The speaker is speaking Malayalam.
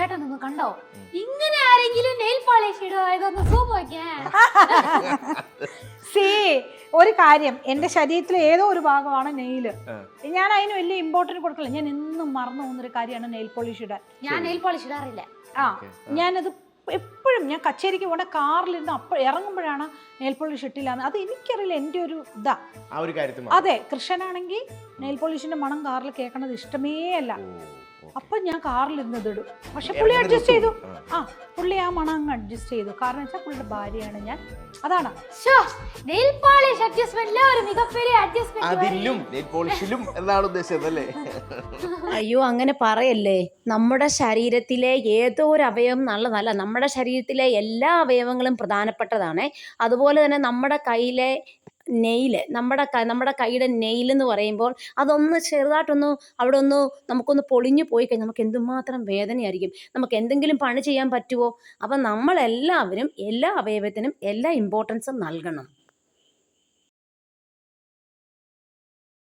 ചേട്ടനൊന്ന് കണ്ടോ? ഇങ്ങനെ ആരെങ്കിലും നെയിൽ പോളിഷ് ഇടുവോ? ഇതൊന്ന് സൂം നോക്കിയാ. ഒരു കാര്യം, എന്റെ ശരീരത്തിലെ ഏതോ ഒരു ഭാഗമാണ് നെയില്. ഞാൻ അതിന് വലിയ ഇമ്പോർട്ടൻറ്റ് കൊടുക്കില്ല. ഞാൻ എന്നും മറന്നു പോകുന്നൊരു കാര്യമാണ് നെയിൽ പോളിഷ് ഇടാൻ. ഞാൻ നെയിൽ പോളിഷ് ഇടാറില്ല. ഞാനത് എപ്പോഴും ഞാൻ കച്ചേരിക്ക് പോണ കാറിലിരുന്ന് ഇറങ്ങുമ്പോഴാണ് നെയിൽ പോളിഷ് ഇട്ടില്ല. അത് എനിക്കറിയില്ല, എൻ്റെ ഒരു ഇതാ. അതെ, കൃഷ്ണനാണെങ്കിൽ നെയിൽ പോളിഷിന്റെ മണം കാറിൽ കേൾക്കണത് ഇഷ്ടമേ അല്ല. അപ്പൊ ഞാൻ കാറിലിരുന്ന് ഇതിടും. പക്ഷെ പുള്ളി അഡ്ജസ്റ്റ് ചെയ്തു. പുള്ളി ആ മണം അങ്ങ് അഡ്ജസ്റ്റ് ചെയ്തു. കാരണം വെച്ചാൽ പുള്ളിയുടെ ഭാര്യയാണ് ഞാൻ. അതാണ് നെയിൽ പോളിഷ് അഡ്ജസ്റ്റ്മെന്റിലെ ഒരു മികപ്പേറിയ അഡ്ജസ്റ്റ്മെന്റ്. അതിലും നെയിൽ പോളിഷിലും എന്നാണ് ഉദ്ദേശിച്ചത് അല്ലേ? അയ്യോ, അങ്ങനെ പറയല്ലേ. നമ്മുടെ ശരീരത്തിലെ ഏതോ ഒരു അവയവം നല്ലതല്ല. നമ്മുടെ ശരീരത്തിലെ എല്ലാ അവയവങ്ങളും പ്രധാനപ്പെട്ടതാണ്. അതുപോലെ തന്നെ നമ്മുടെ കയ്യിലെ നെയില്, നമ്മുടെ കൈയുടെ നെയിലെന്ന് പറയുമ്പോൾ അതൊന്ന് ചെറുതായിട്ടൊന്ന് അവിടെ ഒന്ന് നമുക്കൊന്ന് പൊളിഞ്ഞു പോയി കഴിഞ്ഞാൽ നമുക്ക് എന്തുമാത്രം വേദനയായിരിക്കും. നമുക്ക് എന്തെങ്കിലും പണി ചെയ്യാൻ പറ്റുമോ? അപ്പം നമ്മളെല്ലാവരും എല്ലാ അവയവത്തിനും എല്ലാ ഇമ്പോർട്ടൻസും നൽകണം.